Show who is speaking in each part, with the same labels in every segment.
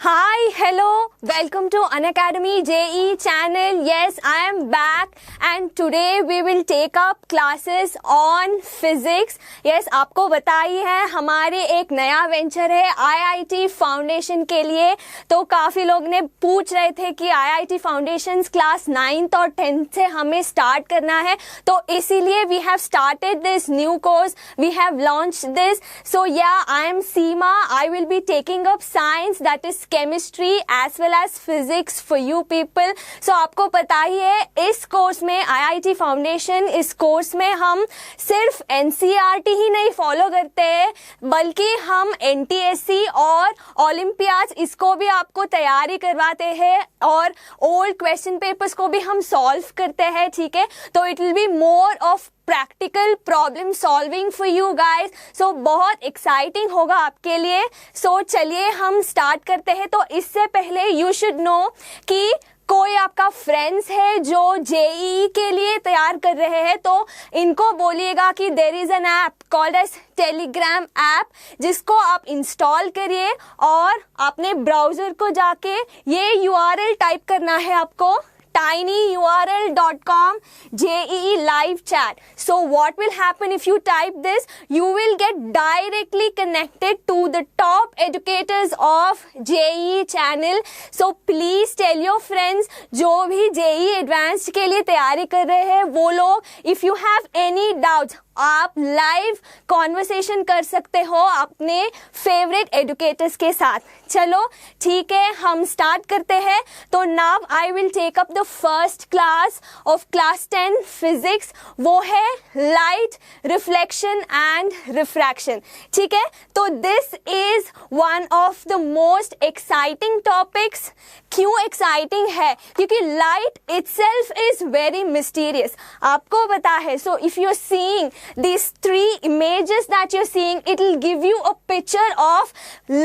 Speaker 1: Hi, hello, welcome to Unacademy JE channel. Yes, I am back and today we will take up classes on physics. Yes, आपको बताई है हमारे एक नया venture है IIT foundation के लिए. तो काफ़ी लोग ने पूछ रहे थे कि IIT फाउंडेशन क्लास 9th और 10th से हमें स्टार्ट करना है, तो इसीलिए we have started this new course, we have launched this. So yeah, I am Seema. I will be taking up science, that is chemistry as well as physics for you people. So आपको पता ही है इस course में IIT foundation, इस course में हम सिर्फ NCERT ही नहीं फॉलो करते हैं बल्कि हम NTSC और ओलंपियाड्स इसको भी आपको तैयारी करवाते हैं और ओल्ड क्वेश्चन पेपर्स को भी हम सॉल्व करते हैं. ठीक है, तो it will be more of practical problem solving for you guys. So बहुत एक्साइटिंग होगा आपके लिए. सो चलिए हम स्टार्ट करते हैं. तो इससे पहले यू शुड नो कि कोई आपका फ्रेंड्स है जो जेईई के लिए तैयार कर रहे हैं, तो इनको बोलिएगा कि there is an app called as Telegram app, जिसको आप इंस्टॉल करिए और अपने ब्राउजर को जाके ये URL टाइप करना है आपको, tinyurl.com JEE live chat. So what will happen if you type this? You will get directly connected to the top educators of JEE channel. So please tell your friends जो भी JEE advanced के लिए तैयारी कर रहे हैं वो लोग, if you have any doubts आप लाइव कॉन्वर्सेशन कर सकते हो अपने फेवरेट एडुकेटर्स के साथ. चलो ठीक है, हम स्टार्ट करते हैं. तो now I will take up the first class of class 10 physics. वो है लाइट, रिफ्लेक्शन एंड रिफ्रैक्शन. ठीक है, तो this is one of the most exciting topics. क्यों एक्साइटिंग है? क्योंकि light itself is very mysterious. आपको पता है, so if you are seeing these three images that you're seeing, it will give you a picture of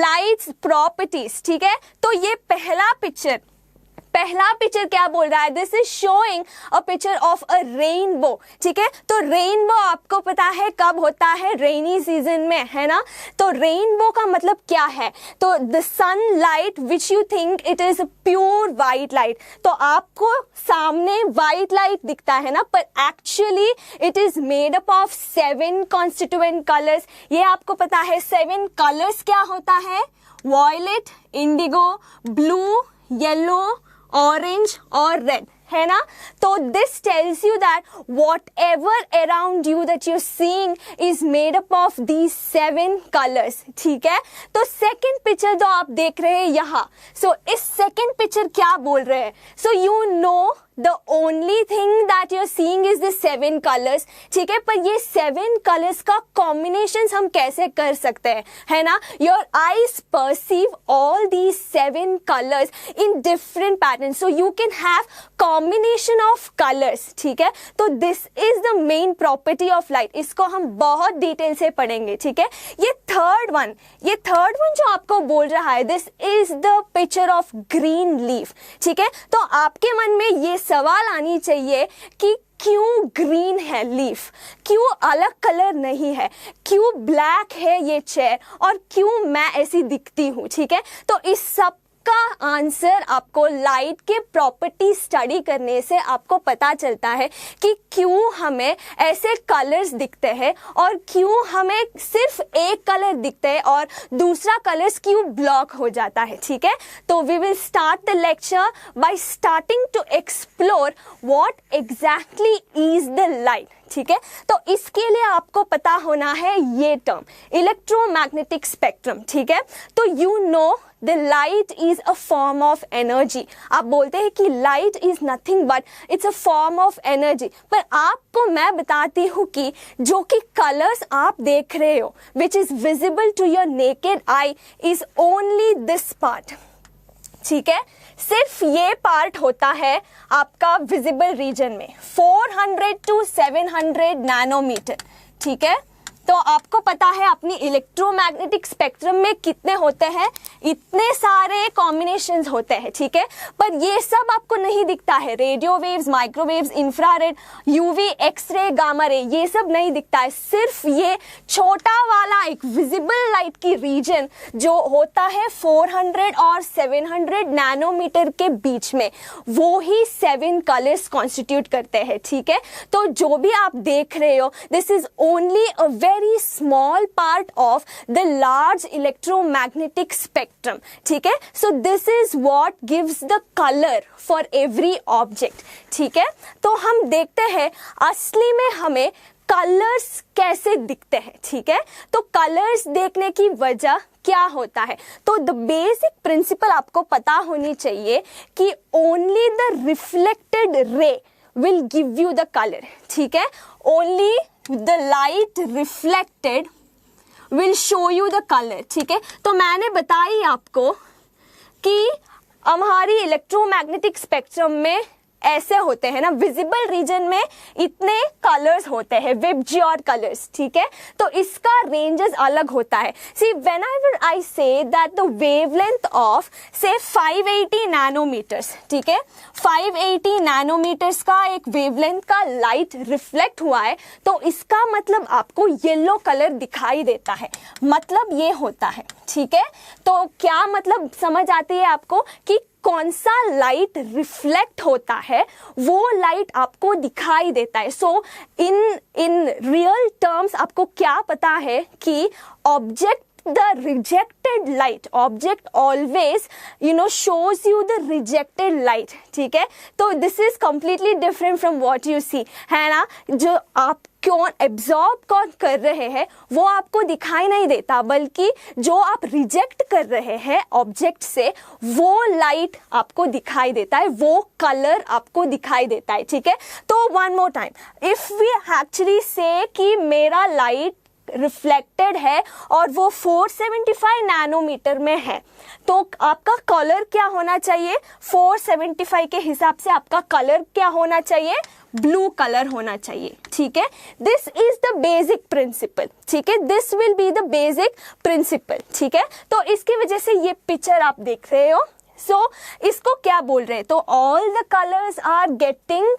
Speaker 1: light's properties. ठीक है, तो ये पहला पिक्चर क्या बोल रहा है? This is showing a picture of a rainbow. ठीक है, तो रेनबो आपको पता है कब होता है? रेनी सीजन में, है ना. तो रेनबो का मतलब क्या है? तो the sunlight which you think it is pure white light. तो आपको सामने वाइट लाइट दिखता है ना, पर actually it is made up of 7 constituent colours. ये आपको पता है 7 कलर्स क्या होता है? Violet, indigo, blue, yellow, orange और रेड, है ना. तो this tells you that whatever around you that you seeing is made up of these 7 colours. ठीक है, तो सेकेंड पिक्चर जो आप देख रहे हैं यहाँ, सो इस सेकेंड पिक्चर क्या बोल रहे हैं? So you know the only thing that you're seeing is the 7 colors. ठीक है, पर ये 7 colors का combinations हम कैसे कर सकते हैं, है ना. Your eyes perceive all these 7 colors in different patterns, so you can have combination of colors. ठीक है, तो this is the main property of light. इसको हम बहुत डिटेल से पढ़ेंगे. ठीक है, ये थर्ड वन जो आपको बोल रहा है, this is the picture of green leaf. ठीक है, तो आपके मन में ये सवाल आनी चाहिए कि क्यों ग्रीन है लीफ, क्यों अलग कलर नहीं है, क्यों ब्लैक है ये चेयर और क्यों मैं ऐसी दिखती हूँ. ठीक है, तो इस सब का आंसर आपको लाइट के प्रॉपर्टी स्टडी करने से आपको पता चलता है कि क्यों हमें ऐसे कलर्स दिखते हैं और क्यों हमें सिर्फ एक कलर दिखते हैं और दूसरा कलर्स क्यों ब्लॉक हो जाता है. ठीक है, तो we will start the lecture by starting to explore what exactly is the light. ठीक है, तो इसके लिए आपको पता होना है ये टर्म इलेक्ट्रोमैग्नेटिक स्पेक्ट्रम. ठीक है, तो you know the light is a form of energy. आप बोलते हैं कि light is nothing but it's a form of energy, पर आपको मैं बताती हूँ कि जो कि कलर्स आप देख रहे हो which is visible to your naked eye is only this part. ठीक है, सिर्फ ये पार्ट होता है आपका विजिबल रीजन में 400 to 700 नैनोमीटर. ठीक है, तो आपको पता है अपनी इलेक्ट्रोमैग्नेटिक स्पेक्ट्रम में कितने होते हैं, इतने सारे कॉम्बिनेशंस होते हैं, ठीक है। पर ये सब आपको नहीं दिखता है, radio waves, microwaves, infrared, UV, X-ray, gamma ray, ये सब नहीं दिखता है। सिर्फ ये छोटा वाला एक विजिबल लाइट की रीजन जो होता है 400 और 700 नैनोमीटर के बीच में, वो ही 7 कलर्स कॉन्स्टिट्यूट करते हैं, ठीक है। तो जो भी आप देख रहे हो, this is only a very small part of the large electromagnetic spectrum, ठीक है। So this is what gives the colour for every object, ठीक है। तो हम देखते हैं असली में हमें कलर्स कैसे दिखते हैं, ठीक है। तो कलर्स देखने की वजह क्या होता है, तो द बेसिक प्रिंसिपल आपको पता होनी चाहिए कि only the reflected ray will give you the colour, ठीक है। Only the light reflected will show you the colour, ठीक है। तो मैंने बताई आपको कि हमारी इलेक्ट्रोमैग्नेटिक स्पेक्ट्रम में ऐसे होते हैं ना, विजिबल रीजन में इतने कलर्स होते हैं, विबज्योर कलर्स, ठीक है। तो इसका रेंजेस अलग होता है। सी whenever I say that the wavelength of से 580 नैनोमीटर्स, ठीक है, 580 नैनोमीटर्स का एक वेवलेंथ का लाइट रिफ्लेक्ट हुआ है, तो इसका मतलब आपको येलो कलर दिखाई देता है, मतलब ये होता है, ठीक है। तो क्या मतलब समझ आती है आपको कि कौन सा लाइट रिफ्लेक्ट होता है, वो लाइट आपको दिखाई देता है। सो इन रियल टर्म्स आपको क्या पता है कि object the rejected light, object always shows you the rejected light, ठीक है। तो this is completely different from what you see, है ना। जो आप कौन एब्जॉर्ब कौन कर रहे हैं वो आपको दिखाई नहीं देता, बल्कि जो आप रिजेक्ट कर रहे हैं ऑब्जेक्ट से वो लाइट आपको दिखाई देता है, वो कलर आपको दिखाई देता है, ठीक है। तो one more time, if we actually say कि मेरा लाइट रिफ्लेक्टेड है और वो 475 नैनोमीटर में है, तो आपका कलर क्या होना चाहिए, 475 के हिसाब से आपका कलर क्या होना चाहिए, ब्लू कलर होना चाहिए, ठीक है। This is the basic principle, ठीक है, this will be the basic principle, ठीक है। तो इसकी वजह से ये पिक्चर आप देख रहे हो, सो इसको क्या बोल रहे हैं, तो all the colours are getting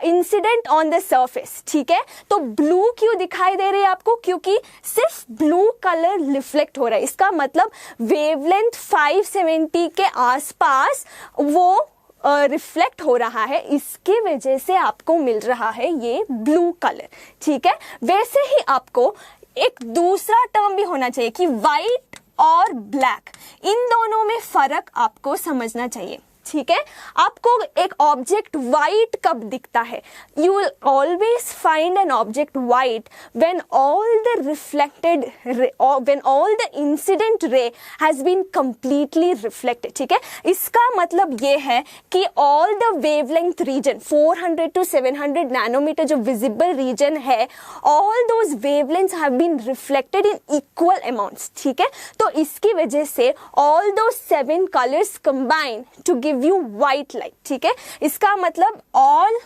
Speaker 1: incident on the surface, ठीक है। तो ब्लू क्यों दिखाई दे रही है आपको, क्योंकि सिर्फ ब्लू कलर रिफ्लेक्ट हो रहा है, इसका मतलब वेवलेंथ 570 के आसपास वो रिफ्लेक्ट हो रहा है, इसकी वजह से आपको मिल रहा है ये ब्लू कलर, ठीक है। वैसे ही आपको एक दूसरा टर्म भी होना चाहिए कि व्हाइट और ब्लैक, इन दोनों में फर्क आपको समझना चाहिए, ठीक है। आपको एक ऑब्जेक्ट व्हाइट कब दिखता है, you will always find an object white when all the reflected when all the incident ray has been completely reflected, ठीक है। इसका मतलब ये है कि all the wavelength region 400 to 700 nanometre जो विजिबल रीजन है, all those wavelengths have been reflected in equal amounts, ठीक है। तो इसकी वजह से all those 7 colours combine to give you white light, ठीक है। इसका मतलब ऑल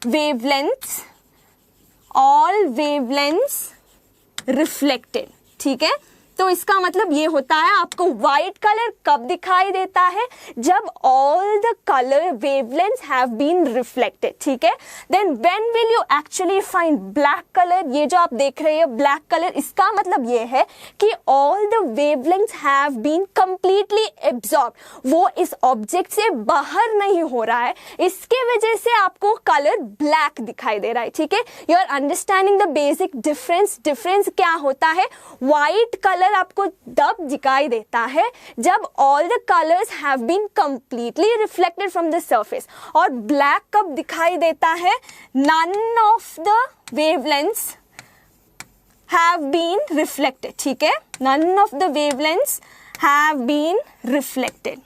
Speaker 1: वेवलेंथ्स रिफ्लेक्टेड, ठीक है। तो इसका मतलब ये होता है आपको व्हाइट कलर कब दिखाई देता है, जब all the colour wavelengths have been reflected, ठीक है। Then when will you actually find black colour, ये जो आप देख रहे हो ब्लैक कलर, इसका मतलब ये है कि all the wavelengths have been completely absorb, वो इस ऑब्जेक्ट से बाहर नहीं हो रहा है, इसके वजह से आपको कलर ब्लैक दिखाई दे रहा है, ठीक है। You are understanding the basic difference क्या होता है, व्हाइट कलर आपको तब दिखाई देता है जब all the colours have been completely reflected from the surface, और ब्लैक कब दिखाई देता है, none of the wavelengths have been reflected, ठीक है, none of the wavelengths have been reflected,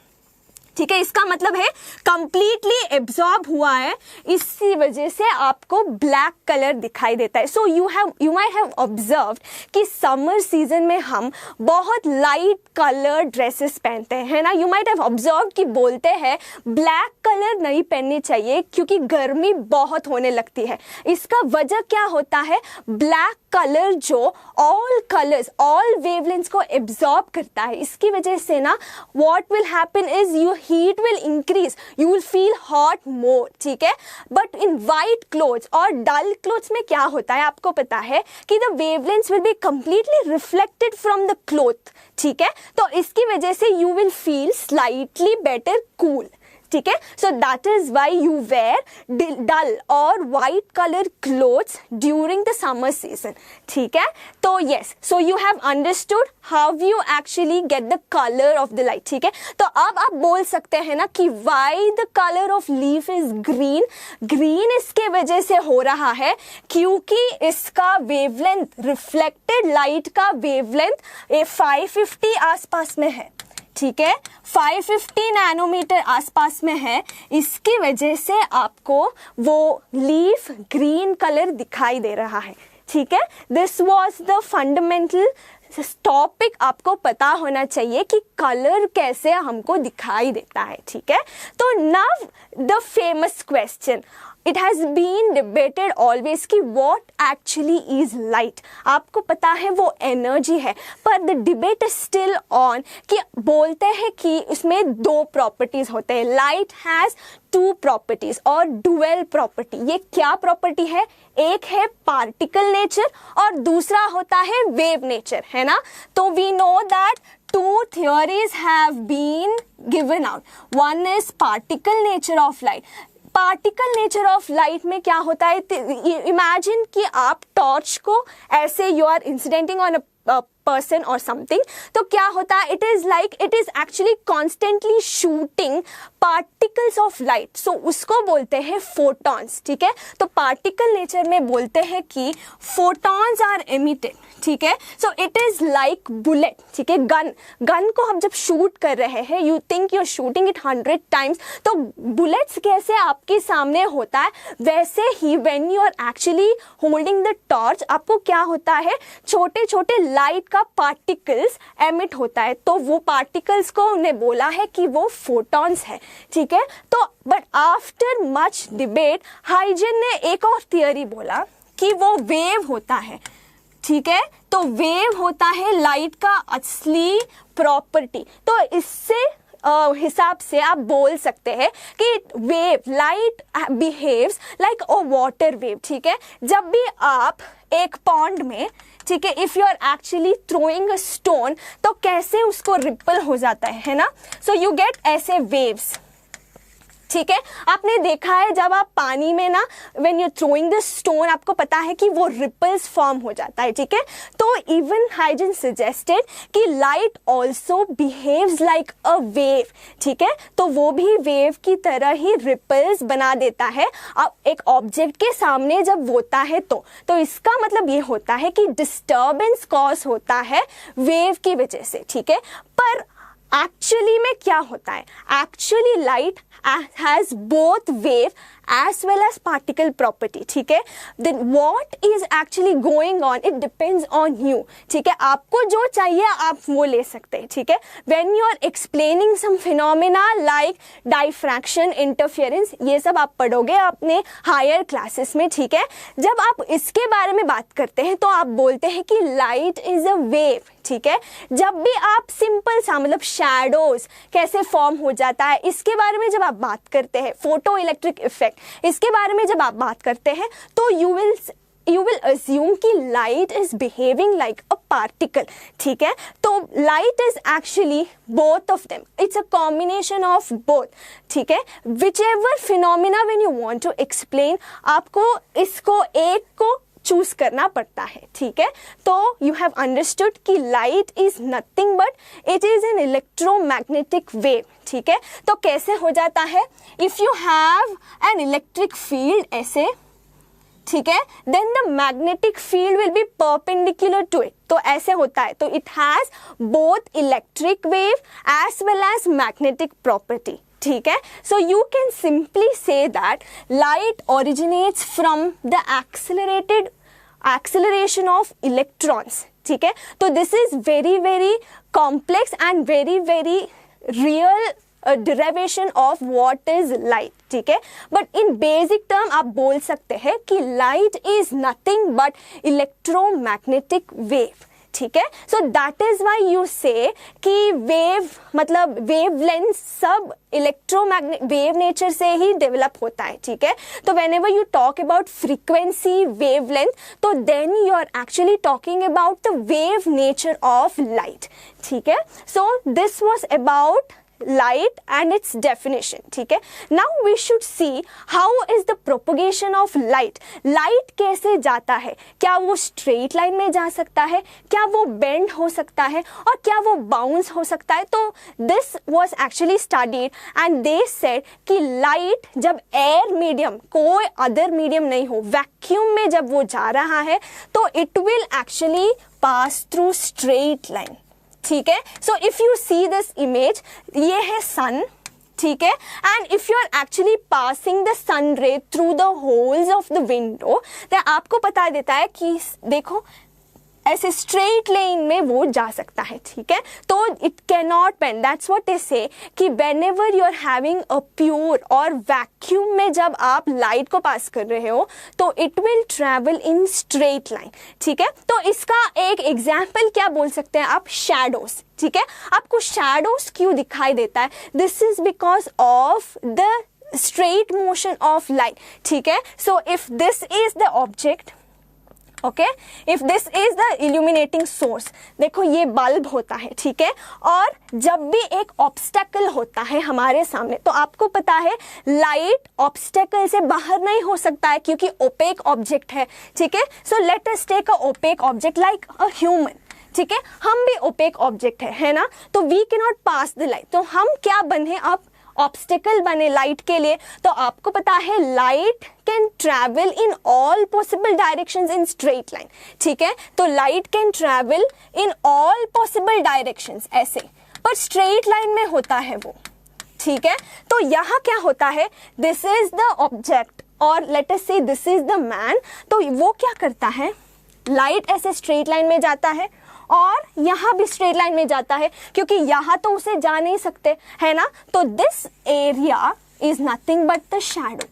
Speaker 1: ठीक है। इसका मतलब है कंप्लीटली एब्जॉर्ब हुआ है, इसी वजह से आपको ब्लैक कलर दिखाई देता है। So you might have observed कि समर सीजन में हम बहुत लाइट कलर ड्रेसेस पहनते हैं ना, यू माइट हैव ऑब्जर्व्ड कि बोलते हैं ब्लैक कलर नहीं पहननी चाहिए क्योंकि गर्मी बहुत होने लगती है। इसका वजह क्या होता है, ब्लैक कलर जो ऑल कलर्स ऑल वेवलेंथ्स को एब्जॉर्ब करता है, इसकी वजह से ना what will happen is your heat will increase, you will feel hot more, ठीक है। बट इन वाइट क्लोथ्स और डल क्लोथ्स में क्या होता है, आपको पता है कि the wavelengths will be completely reflected from the cloth, ठीक है। तो इसकी वजह से you will feel slightly better cool, ठीक है। So that is why you wear dull और white colour clothes during the summer season, ठीक है। तो yes, so you have understood how you actually get the colour of the light, ठीक है। तो अब आप बोल सकते हैं ना कि why the colour of leaf is green, green इसके वजह से हो रहा है क्योंकि इसका वेवलेंथ, रिफ्लेक्टेड लाइट का वेवलेंथ 550 आसपास में है, ठीक है, 550 नैनोमीटर आसपास में है। इसकी वजह से आपको वो लीफ ग्रीन कलर दिखाई दे रहा है, ठीक है। This was the fundamental topic, आपको पता होना चाहिए कि कलर कैसे हमको दिखाई देता है, ठीक है। तो now the famous question, it has been debated always कि वॉट एक्चुअली इज लाइट। आपको पता है वो एनर्जी है, पर the debate is still on कि बोलते हैं कि उसमें दो प्रॉपर्टीज होते हैं, लाइट हैज टू प्रॉपर्टीज और डुअल प्रॉपर्टी। ये क्या प्रॉपर्टी है, एक है पार्टिकल नेचर और दूसरा होता है वेव नेचर, है ना। तो we know that two theories have been given out. One is particle nature of light. Particle nature of light में क्या होता है, इमेजिन कि आप टॉर्च को ऐसे you are incidenting on a person और समथिंग, तो क्या होता है, it is actually constantly shooting particles of light, so उसको बोलते हैं फोटॉन्स, ठीक है। तो पार्टिकल नेचर में बोलते हैं कि फोटॉन्स आर एमिटेड, ठीक है। So it is like bullet, ठीक है। गन को हम जब शूट कर रहे हैं, you think you are shooting it 100 times, तो बुलेट्स कैसे आपके सामने होता है, वैसे ही when you are actually holding the torch, आपको क्या होता है, छोटे छोटे लाइट का पार्टिकल्स एमिट होता है, तो वो पार्टिकल्स को उन्हें बोला है कि वो फोटॉन्स है, ठीक है। तो but after much debate Huygens ने एक और थियरी बोला कि वो वेव होता है, ठीक है। तो वेव होता है लाइट का असली प्रॉपर्टी। तो इससे हिसाब से आप बोल सकते हैं कि वेव, लाइट बिहेव्स लाइक अ वाटर वेव, ठीक है। जब भी आप एक पॉन्ड में, ठीक है, if you are actually throwing a stone, तो कैसे उसको रिपल हो जाता है ना, सो यू गेट ऐसे वेव्स, ठीक है। आपने देखा है जब आप पानी में ना when you throwing the stone, आपको पता है कि वो रिपल्स फॉर्म हो जाता है, ठीक है। तो इवन हाइजन सजेस्टेड कि light also behaves like a wave, ठीक है। तो वो भी वेव की तरह ही रिपल्स बना देता है अब एक ऑब्जेक्ट के सामने जब होता है, तो इसका मतलब ये होता है कि डिस्टर्बेंस कॉज होता है वेव की वजह से, ठीक है। पर एक्चुअली में क्या होता है, actually light has both wave as well as particle property, ठीक है। Then what is actually going on, it depends on you, ठीक है। आपको जो चाहिए आप वो ले सकते हैं, ठीक है। When you are explaining some phenomena like diffraction, interference, ये सब आप पढ़ोगे अपने हायर क्लासेस में, ठीक है। जब आप इसके बारे में बात करते हैं तो आप बोलते हैं कि लाइट इज अ वेव, ठीक है। जब भी आप सिंपल सा मतलब शैडोज कैसे फॉर्म हो जाता है इसके बारे में जब आप बात करते हैं, फोटो इलेक्ट्रिक इफेक्ट, इसके बारे में जब आप बात करते हैं, तो यू विल अज्यूम कि light is behaving like a particle, ठीक है। तो light is actually both of them, it's a combination of both, ठीक है। Whichever phenomena when you want to explain, आपको इसको एक को चूज करना पड़ता है, ठीक है। तो यू हैव अंडरस्टूड कि light is nothing but it is an electromagnetic wave, ठीक है। तो कैसे हो जाता है, if you have an electric field ऐसे, ठीक है, then the magnetic field will be perpendicular to it, तो ऐसे होता है। तो it has both electric wave as well as magnetic property, ठीक है। So you can simply say that light originates from the acceleration of electrons, ठीक है। तो this is very very complex and very very real derivation of what is light, ठीक है। But in basic term आप बोल सकते हैं कि light is nothing but electromagnetic wave, ठीक है। So that is why you से कि वेव मतलब वेवलेंथ सब इलेक्ट्रोमैग्नेटिक वेव नेचर से ही डेवलप होता है, ठीक है। तो whenever you talk about frequency wavelength, तो then you are actually talking about the wave nature of light, ठीक है। So this was about light and its definition, ठीक है। Now we should see how is the propagation of light. Light कैसे जाता है? क्या वो straight line में जा सकता है? क्या वो bend हो सकता है? और क्या वो bounce हो सकता है? तो this was actually studied and they said कि light जब air medium, कोई other medium नहीं हो, vacuum में जब वो जा रहा है, तो it will actually pass through straight line, ठीक है। So if you see this image, ये है सन, ठीक है। And if you are actually passing the sun ray through the holes of the window, तो आपको बता देता है कि देखो ऐसे स्ट्रेट लाइन में वो जा सकता है, ठीक है। तो it cannot bend, that's what they say कि whenever you are having a pure और वैक्यूम में जब आप लाइट को पास कर रहे हो, तो it will travel in straight line, ठीक है। तो इसका एक एग्जाम्पल क्या बोल सकते हैं आप? शैडोज, ठीक है। आपको शैडोज क्यों दिखाई देता है? This is because of the straight motion of light, ठीक है। So if this is the object, okay, if this is the illuminating source, देखो ये बल्ब होता है, ठीक है। और जब भी एक ऑब्स्टेकल होता है हमारे सामने, तो आपको पता है लाइट ऑब्स्टेकल से बाहर नहीं हो सकता है क्योंकि ओपेक ऑब्जेक्ट है, ठीक है। So let us take a opaque object like a human, ठीक है। हम भी ओपेक ऑब्जेक्ट है ना, तो we cannot pass the light. तो हम क्या बने? अब ऑब्स्टिकल बने लाइट के लिए। तो आपको पता है light can travel in all possible directions in straight line, ठीक है। तो light can travel in all possible directions ऐसे, पर स्ट्रेट लाइन में होता है वो, ठीक है। तो यहाँ क्या होता है? दिस इज द ऑब्जेक्ट और लेट अस से दिस इज द मैन। तो वो क्या करता है? लाइट ऐसे स्ट्रेट लाइन में जाता है और यहाँ भी स्ट्रेट लाइन में जाता है, क्योंकि यहाँ तो उसे जा नहीं सकते, है ना। तो this area is nothing but the shadow,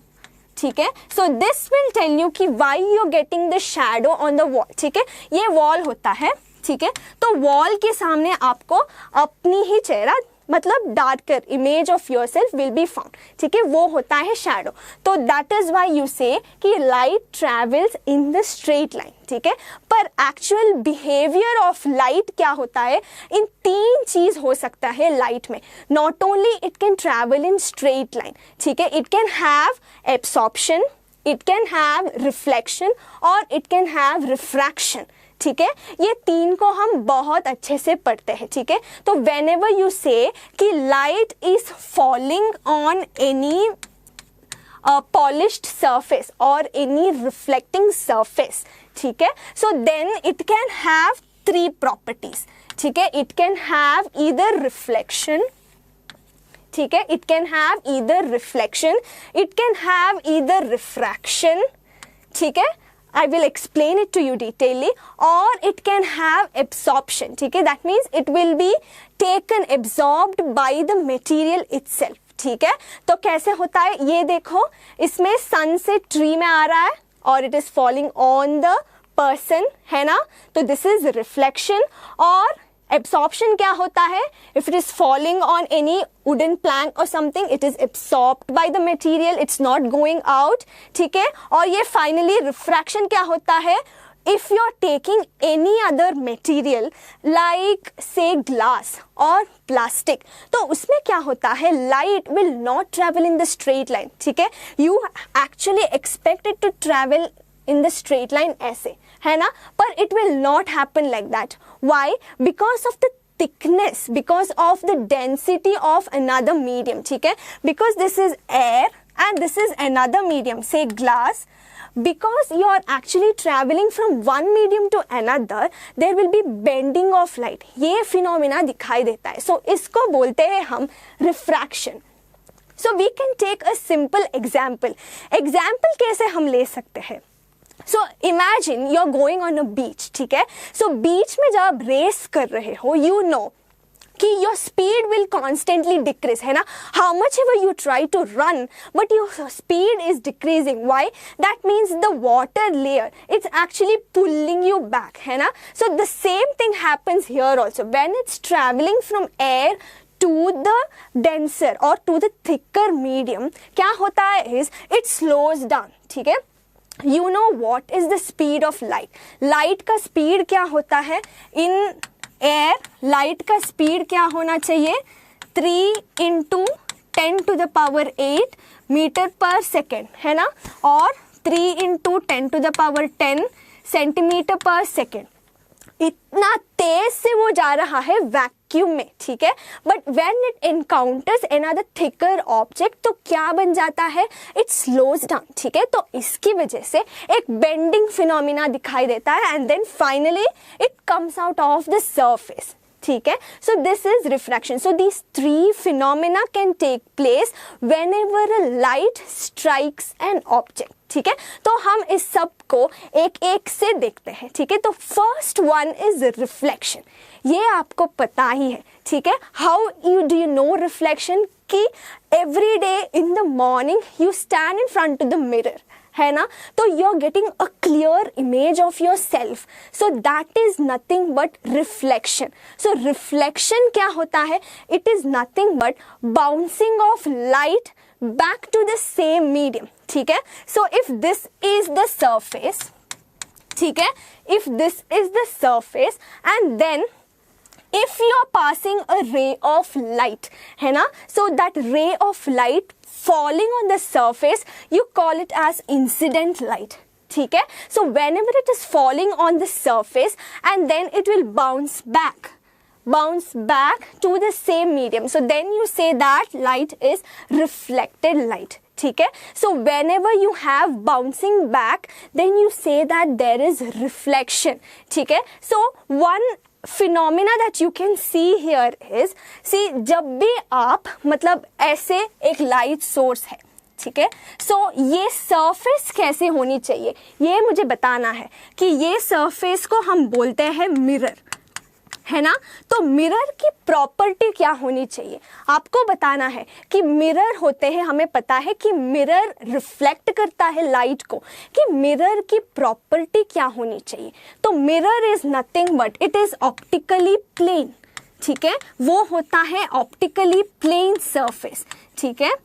Speaker 1: ठीक है। So this will tell you कि why you are getting the shadow on the wall, ठीक है। ये वॉल होता है, ठीक है। तो वॉल के सामने आपको अपनी ही चेहरा मतलब darker image of yourself will be found, ठीक है। वो होता है शैडो। तो दैट इज व्हाई यू से कि light travels in the straight line, ठीक है। पर एक्चुअल बिहेवियर ऑफ लाइट क्या होता है? इन तीन चीज हो सकता है लाइट में। Not only it can travel in straight line, ठीक है, it can have absorption, it can have reflection और इट कैन हैव रिफ्रैक्शन, ठीक है। ये तीन को हम बहुत अच्छे से पढ़ते हैं, ठीक है। तो whenever you say कि light is falling on any polished surface or any reflecting surface, ठीक है, so then it can have three properties, ठीक है। It can have either reflection, ठीक है, it can have either reflection, it can have either refraction, ठीक है, I will explain it to you detailedly, or it can have absorption, ठीक है, that means it will be taken, absorbed by the material itself, ठीक है। तो कैसे होता है ये देखो, इसमें सन से ट्री में आ रहा है और it is falling on the person, है ना। तो this is reflection। और absorption क्या होता है? If it is falling on any wooden plank or something, it is absorbed by the material, it's not going out, ठीक है। और ये finally refraction क्या होता है? If you are taking any other material like say glass or plastic, तो उसमें क्या होता है? Light will not travel in the straight line, ठीक है। You actually expect it to travel in the straight line ऐसे, है ना, पर it will not happen like that. Why? Because of the thickness, because of the density of another medium, ठीक है। Because this is air and this is another medium, say glass. Because you are actually traveling from one medium to another, there will be bending of light. ये phenomena दिखाई देता है। So इसको बोलते हैं हम refraction. So we can take a simple example. Example कैसे हम ले सकते हैं? So imagine you are going on a beach, ठीक है। So beach में जब आप रेस कर रहे हो, you know कि your speed will constantly decrease, है ना. How much ever you try to run, but your speed is decreasing. Why? That means the water layer, it's actually pulling you back, है ना. So the same thing happens here also. When it's traveling from air to the denser or to the thicker medium, क्या होता है is it slows down, ठीक है. You know what is the speed of light? Light का speed क्या होता है? In air, light का speed क्या होना चाहिए? 3 into 10 to the power 8 metre पर सेकेंड, है ना. और 3 into 10 to the power 10 centimetre पर सेकेंड. इतना तेज से वो जा रहा है वैक्यूम में, ठीक है. But when it encounters another thicker object तो क्या बन जाता है? इट स्लोज डाउन, ठीक है. तो इसकी वजह से एक बेंडिंग फिनोमिना दिखाई देता है and then finally it comes out of the surface, ठीक है. So this is refraction. So these 3 phenomena can take place whenever a light strikes an object, ठीक है. तो हम इस सब को एक एक से देखते हैं, ठीक है. तो फर्स्ट वन इज रिफ्लेक्शन. ये आपको पता ही है, ठीक है. How do you know reflection? कि every day in the morning you stand in front of the mirror, है ना. तो you are getting a clear image of yourself. So that is nothing but reflection. So reflection क्या होता है? It is nothing but bouncing off light back to the same medium, ठीक है. So if this is the surface, ठीक है, if this is the surface and then if you are passing a ray of light, है ना, so that ray of light falling on the surface you call it as incident light, ठीक है. So whenever it is falling on the surface and then it will bounce back to the same medium, so then you say that light is reflected light, ठीक है. So whenever you have bouncing back then you say that there is reflection, ठीक है. So one phenomena that you can see here is, see जब भी आप मतलब ऐसे एक लाइट सोर्स है, ठीक है. सो ये सरफेस कैसे होनी चाहिए ये मुझे बताना है कि ये सरफेस को हम बोलते हैं मिरर, है ना. तो मिरर की प्रॉपर्टी क्या होनी चाहिए आपको बताना है कि मिरर होते हैं, हमें पता है कि मिरर रिफ्लेक्ट करता है लाइट को, कि मिरर की प्रॉपर्टी क्या होनी चाहिए. तो mirror is nothing but it is optically plane, ठीक है. वो होता है ऑप्टिकली प्लेन सरफेस, ठीक है.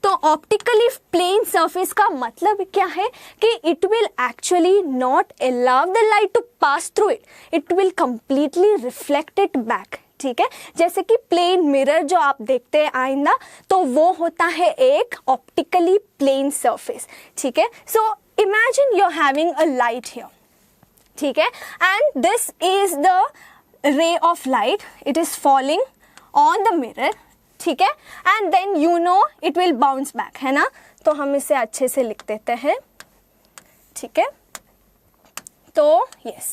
Speaker 1: तो ऑप्टिकली प्लेन सरफेस का मतलब क्या है कि it will actually not allow the light to pass through it, it will completely reflect it back, ठीक है. जैसे कि प्लेन मिरर जो आप देखते हैं आईना, तो वो होता है एक ऑप्टिकली प्लेन सरफेस, ठीक है. So imagine you are having a light here, ठीक है, and this is the ray of light, it is falling on the mirror, ठीक है. And then you know it will bounce back, है ना. तो हम इसे अच्छे से लिख देते हैं, ठीक है. तो yes,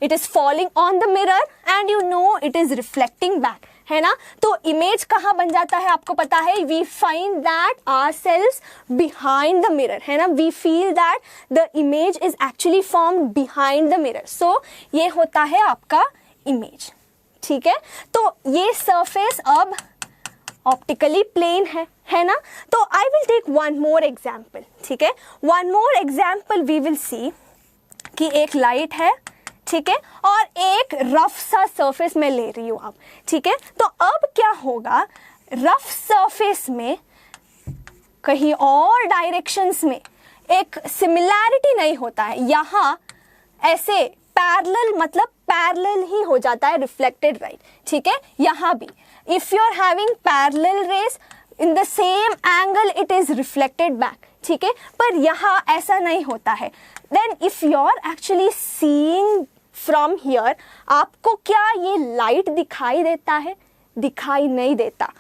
Speaker 1: it is falling on the mirror and you know it is reflecting back, है ना. तो इमेज कहाँ बन जाता है आपको पता है? We find that ourselves behind the mirror, है ना. We feel that the image is actually formed behind the mirror. So ये होता है आपका इमेज, ठीक है. तो ये सरफेस अब ऑप्टिकली प्लेन है ना. तो I will take one more example, ठीक है. One more example we will see कि एक लाइट है, ठीक है, और एक रफ सा सरफेस मैं ले रही हूँ अब, ठीक है. तो अब क्या होगा, रफ सरफेस में कहीं और डायरेक्शंस में एक सिमिलैरिटी नहीं होता है. यहाँ ऐसे पैरेलल मतलब पैरेलल ही हो जाता है रिफ्लेक्टेड लाइट, ठीक है. यहाँ भी if you are having parallel rays in the same angle it is reflected back, ठीक है. पर यहाँ ऐसा नहीं होता है. then if you are actually seeing from here, आपको क्या ये लाइट दिखाई देता है? दिखाई नहीं देता,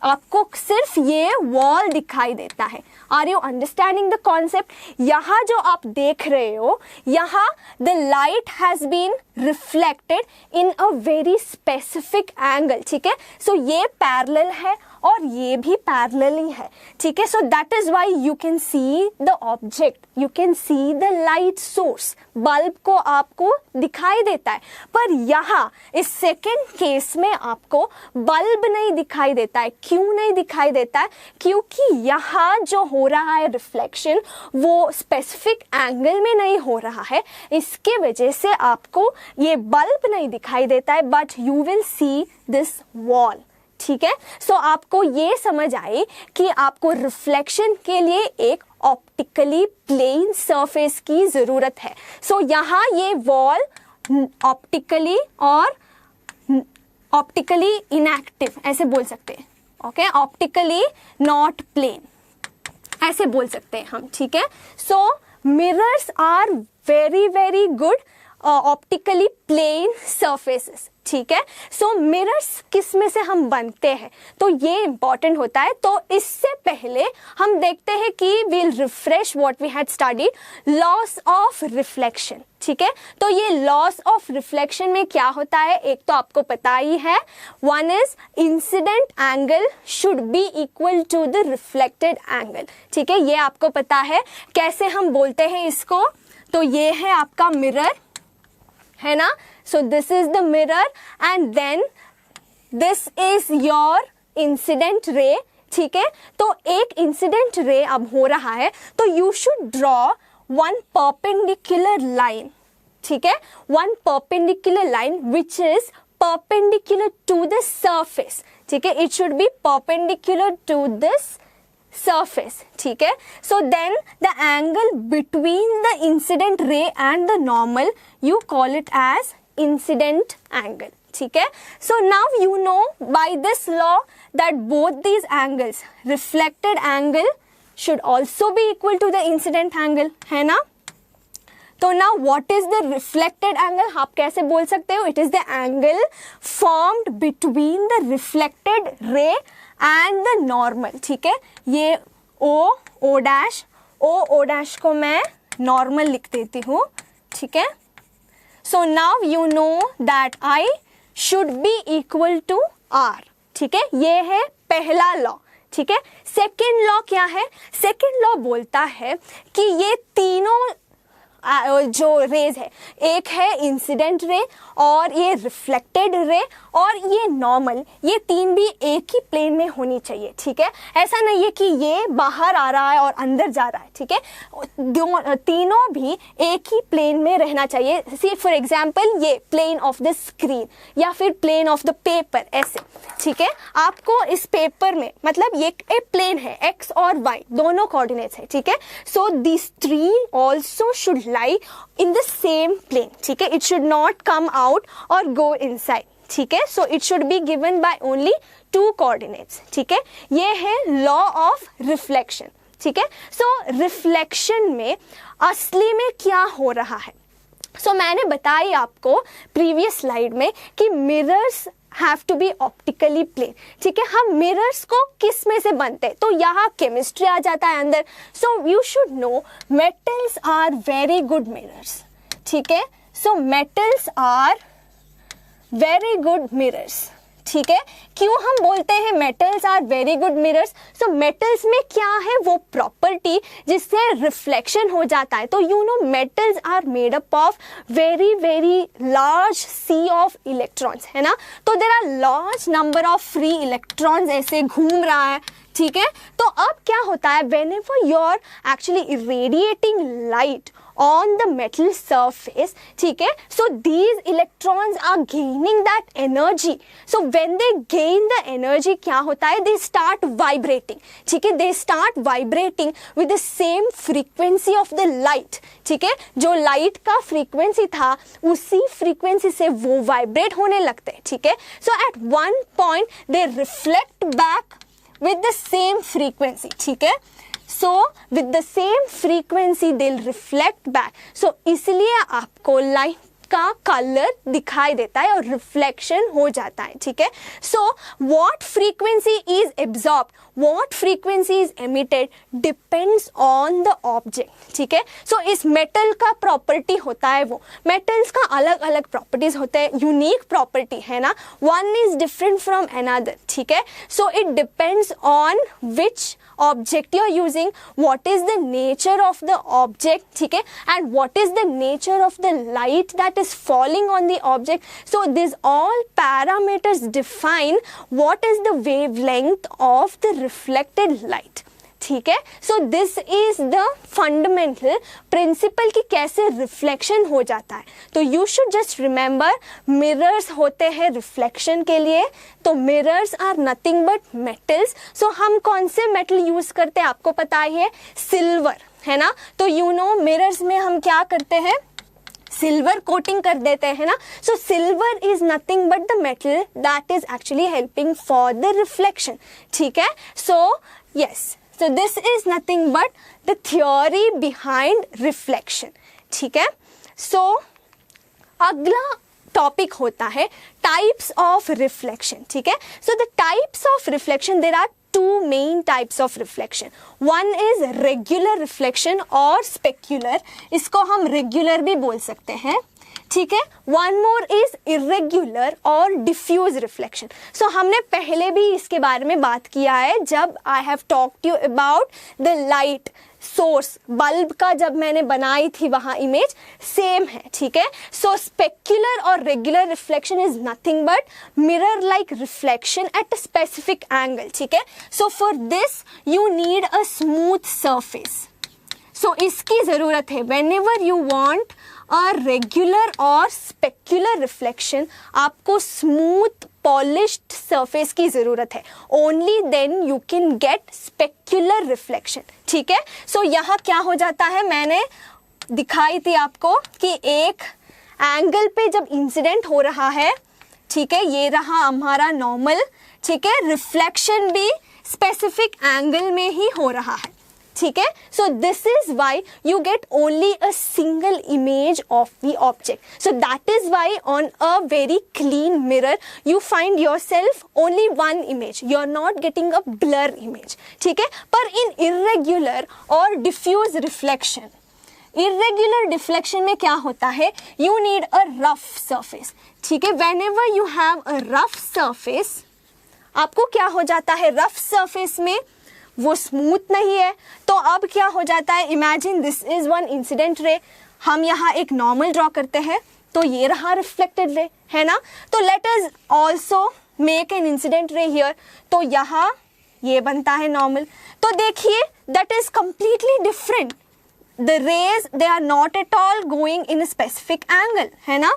Speaker 1: आपको सिर्फ ये वॉल दिखाई देता है. Are you understanding the concept? यहाँ जो आप देख रहे हो, यहाँ the light has been reflected in a very specific angle, ठीक है. सो ये पैरेलल है और ये भी पैरेलली है, ठीक है। So that is why you can see the object, you can see the light source, bulb को आपको दिखाई देता है। पर यहाँ इस सेकेंड केस में आपको बल्ब नहीं दिखाई देता है। क्यों नहीं दिखाई देता है? क्योंकि यहाँ जो हो रहा है रिफ्लेक्शन वो स्पेसिफिक एंगल में नहीं हो रहा है, इसके वजह से आपको ये बल्ब नहीं दिखाई देता है, but you will see this wall, ठीक है। सो आपको ये समझ आई कि आपको रिफ्लेक्शन के लिए एक ऑप्टिकली प्लेन सरफेस की जरूरत है। सो यहाँ ये वॉल ऑप्टिकली और ऑप्टिकली इनएक्टिव ऐसे बोल सकते हैं, ओके, ऑप्टिकली नॉट प्लेन ऐसे बोल सकते हैं हम, ठीक है। So mirrors are very very good optically plane surfaces, ठीक है। सो मिरर्स किस में से हम बनते हैं, तो ये इंपॉर्टेंट होता है। तो इससे पहले हम देखते हैं कि will refresh what we had studied, laws of reflection, ठीक है। तो ये लॉस ऑफ रिफ्लेक्शन में क्या होता है, एक तो आपको पता ही है, one is incident angle should be equal to the reflected angle, ठीक है। ये आपको पता है। कैसे हम बोलते हैं इसको, तो ये है आपका मिरर, है ना। So this is the mirror and then this is your incident ray, ठीक है। तो एक इंसिडेंट रे अब हो रहा है, तो you should draw one perpendicular line, ठीक है, one perpendicular line which is perpendicular to the surface, ठीक है। It should B perpendicular to this surface, ठीक है। So then the angle between the incident ray and the normal, you call it as incident angle, ठीक है। So now you know by this law that both these angles, reflected angle should also be equal to the incident angle, है ना। तो now what is the reflected angle, आप कैसे बोल सकते हो, it is the angle formed between the reflected ray and the normal, ठीक है। ये ओ डैश को मैं नॉर्मल लिख देती हूँ, ठीक है। So now you know that I should be equal to R, ठीक है। ये है पहला लॉ, ठीक है। सेकेंड लॉ क्या है, सेकेंड लॉ बोलता है कि ये तीनों जो रेज है, एक है इंसिडेंट रे और ये रिफ्लेक्टेड रे और ये नॉर्मल, ये तीन भी एक ही प्लेन में होनी चाहिए, ठीक है। ऐसा नहीं है कि ये बाहर आ रहा है और अंदर जा रहा है, ठीक है। तीनों भी एक ही प्लेन में रहना चाहिए। सी फॉर एग्जांपल ये प्लेन ऑफ द स्क्रीन या फिर प्लेन ऑफ द पेपर, ऐसे, ठीक है। आपको इस पेपर में मतलब ये एक प्लेन है, एक्स और वाई दोनों कोऑर्डिनेट्स है, ठीक है। So this three also should lie in the same plane, ठीक है। It should not come out और गो इनसाइड, ठीक है। So it should be given by only two coordinates, ठीक है। ये है लॉ ऑफ रिफ्लेक्शन, ठीक है। सो रिफ्लेक्शन में असली में क्या हो रहा है, सो मैंने बताई आपको प्रीवियस स्लाइड में कि mirrors have to be optically plane, ठीक है। हम मिरर्स को किस में से बनते हैं, तो यहाँ केमिस्ट्री आ जाता है अंदर। So you should know metals are very good mirrors, ठीक है। So metals are very good mirrors, ठीक है। क्यों हम बोलते हैं metals are very good mirrors, so metals में क्या है वो प्रॉपर्टी जिससे रिफ्लेक्शन हो जाता है। तो you know metals are made up of very very large sea of electrons, है ना। तो there are large number of free electrons ऐसे घूम रहा है, ठीक है। तो अब क्या होता है, whenever you are actually irradiating light on the metal surface, ठीक है, so these electrons are gaining that energy. So when they gain the energy क्या होता है, they start vibrating, ठीक है, they start vibrating with the same frequency of the light, ठीक है। जो लाइट का फ्रीक्वेंसी था उसी फ्रीक्वेंसी से वो वाइब्रेट होने लगते हैं, ठीक है। So at one point they reflect back with the same frequency, ठीक है। So with the same frequency they'll reflect back. So इसलिए आपको लाइट का कलर दिखाई देता है और रिफ्लेक्शन हो जाता है, ठीक है. So what frequency is absorb, what frequency is emitted depends on the object, ठीक है. सो इस मेटल का प्रॉपर्टी होता है, वो मेटल्स का अलग अलग प्रॉपर्टीज होते हैं, यूनिक प्रॉपर्टी है ना, one is different from another, ठीक है. So it depends on which object you are using, what is the nature of the object, ठीक है, and what is the nature of the light that is falling on the object. So these all parameters define what is the wavelength of the reflected light, ठीक है. So this is the fundamental principle कि कैसे reflection हो जाता है. तो you should just remember mirrors होते हैं रिफ्लेक्शन के लिए. तो mirrors are nothing but metals. So हम कौन से मेटल यूज करते हैं आपको पता ही है, सिल्वर, है ना. तो यू नो मिरर्स में हम क्या करते हैं, सिल्वर कोटिंग कर देते हैं ना. So silver is nothing but the metal that is actually helping for the reflection, ठीक है. So yes, so this is nothing but the theory behind reflection, ठीक है. so अगला टॉपिक होता है types of reflection, ठीक है. so the types of reflection, there are two main types of reflection. one is regular reflection और specular, इसको हम regular भी बोल सकते हैं, ठीक है. वन मोर इज इरेग्युलर और डिफ्यूज रिफ्लेक्शन. सो हमने पहले भी इसके बारे में बात किया है जब I have talked you about the light source, bulb का जब मैंने बनाई थी वहां इमेज सेम है, ठीक है. सो स्पेक्युलर और regular reflection is nothing but mirror like reflection at a specific angle, ठीक है. So for this you need a smooth surface. So इसकी जरूरत है. Whenever you want a regular और स्पेक्युलर रिफ्लेक्शन, आपको smooth polished surface की जरूरत है. Only then you can get specular reflection, ठीक है. सो यहाँ क्या हो जाता है, मैंने दिखाई थी आपको कि एक एंगल पे जब इंसिडेंट हो रहा है, ठीक है, ये रहा हमारा नॉर्मल, ठीक है, रिफ्लेक्शन भी स्पेसिफिक एंगल में ही हो रहा है, ठीक है. So this is why you get only a single image of the object. So that is why on a very clean mirror you find yourself only one image, you are not getting a blur image, ठीक है. पर in irregular और diffuse reflection, irregular deflection में क्या होता है, you need a rough surface, ठीक है. Whenever you have a rough surface, आपको क्या हो जाता है, रफ सरफेस में वो स्मूथ नहीं है. तो अब क्या हो जाता है, imagine this is one incident ray, हम यहाँ एक नॉर्मल ड्रॉ करते हैं, तो ये रहा रिफ्लेक्टेड रे, है ना. तो let us also make an incident ray here. तो यहाँ ये बनता है नॉर्मल. तो देखिए that is completely different. The rays they are not at all going in a specific angle, है ना.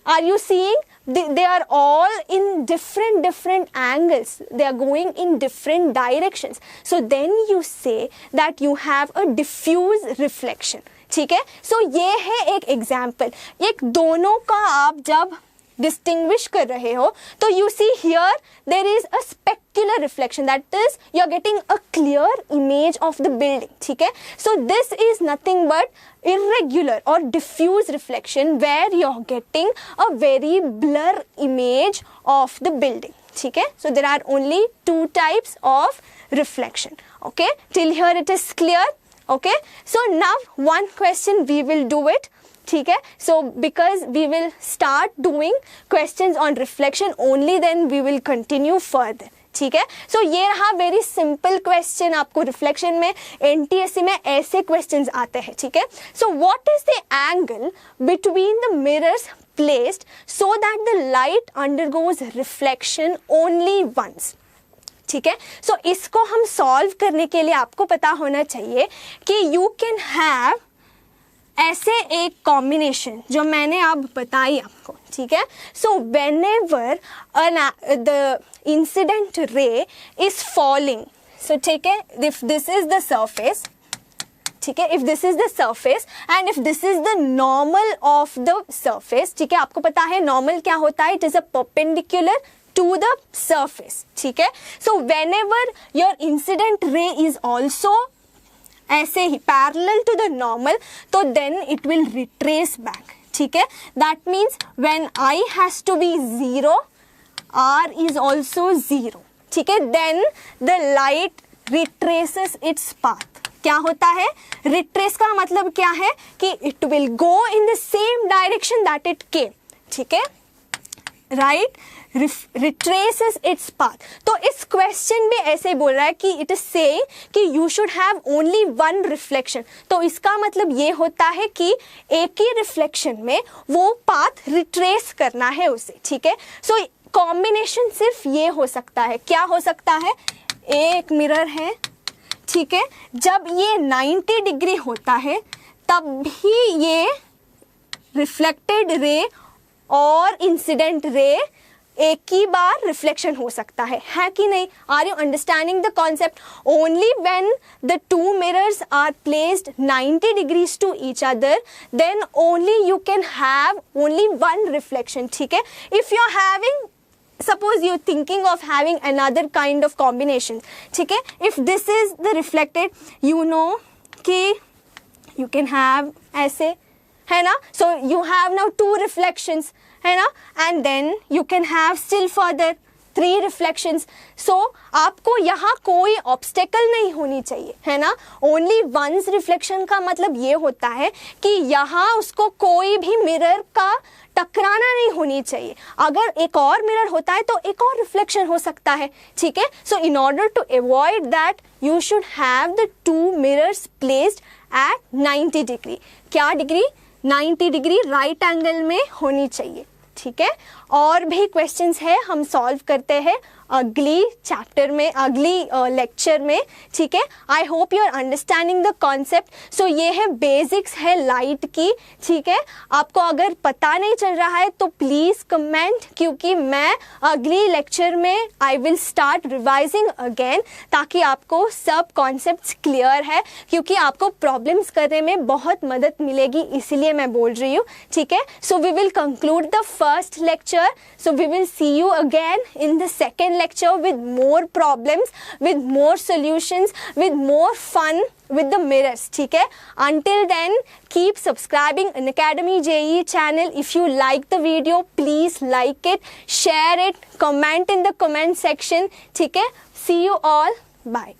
Speaker 1: Are you seeing? They are all in different angles. They are going in different directions. So then you say that you have a diffuse reflection. ठीक है. So ये है एक example. एक दोनों का आप जब distinguish कर रहे हो, तो you see here there is a specular reflection, that is you are getting a clear image of the building, ठीक है. So this is nothing but irregular or diffuse reflection where you are getting a very blur image of the building, ठीक है. So there are only two types of reflection. Okay, till here it is clear. Okay, so now one question we will do it, ठीक है. So because we will start doing questions on reflection only, then we will continue further, ठीक है. So ये रहा very simple question. आपको reflection में NTSC में ऐसे क्वेश्चंस आते हैं, ठीक है. So what is the angle between the mirrors placed so that the light undergoes reflection only once, ठीक है. सो इसको हम सॉल्व करने के लिए आपको पता होना चाहिए कि यू कैन हैव ऐसे एक कॉम्बिनेशन जो मैंने अब बताई आपको, ठीक है. So whenever the incident ray is falling, so ठीक है, if this is the surface, ठीक है, if this is the surface and if this is the normal of the surface, ठीक है. आपको पता है नॉर्मल क्या होता है, it is a perpendicular to the surface, ठीक है. So whenever your incident ray is also ऐसे ही पैरेलल टू द नॉर्मल, तो then it will retrace back, ठीक है, that means when I has to be 0, R is also 0, ठीक है, then the light retraces its path. क्या होता है? रिट्रेस का मतलब क्या है कि it will go in the same direction that it came, ठीक है, राइट, रिट्रेसेस इट्स पाथ. तो इस क्वेश्चन में ऐसे बोल रहा है कि इट इज सेइंग कि you should have only one reflection. तो इसका मतलब ये होता है कि एक ही रिफ्लेक्शन में वो पाथ रिट्रेस करना है उसे, ठीक है. सो कॉम्बिनेशन सिर्फ ये हो सकता है. क्या हो सकता है? एक मिरर है, ठीक है, जब ये 90 डिग्री होता है तब भी ये रिफ्लेक्टेड रे और इंसिडेंट रे एक ही बार रिफ्लेक्शन हो सकता है कि नहीं? Are you understanding the concept? Only when the two mirrors are placed 90 degrees to each other, then only you can have only one reflection, ठीक है. If you are having, suppose you're thinking of having another kind of combination, ठीक है, if this is the reflected, you know कि you can have ऐसे, है ना, so you have now 2 reflections, है ना, and then you can have still further 3 reflections. so आपको यहाँ कोई ऑब्स्टेकल नहीं होनी चाहिए, है ना. ओनली वंस रिफ्लेक्शन का मतलब ये होता है कि यहाँ उसको कोई भी मिरर का टकराना नहीं होनी चाहिए. अगर एक और मिरर होता है तो एक और रिफ्लेक्शन हो सकता है, ठीक है. So in order to avoid that you should have the 2 mirrors placed at 90 degree. क्या डिग्री? 90 डिग्री राइट एंगल में होनी चाहिए, ठीक है. और भी क्वेश्चंस है, हम सॉल्व करते हैं अगली चैप्टर में, अगली लेक्चर में, ठीक है. I hope you are understanding the concept. So ये है बेसिक्स है लाइट की, ठीक है. आपको अगर पता नहीं चल रहा है तो प्लीज़ कमेंट, क्योंकि मैं अगली लेक्चर में I will start revising again, ताकि आपको सब कॉन्सेप्ट्स क्लियर है, क्योंकि आपको प्रॉब्लम्स करने में बहुत मदद मिलेगी, इसीलिए मैं बोल रही हूँ, ठीक है. So we will conclude the first lecture. So we will see you again in the second lecture with more problems, with more solutions, with more fun with the mirrors, ठीक है. Until then, keep subscribing Unacademy JEE channel. If you like the video, please like it, share it, comment in the comment section, ठीक है. See you all. Bye.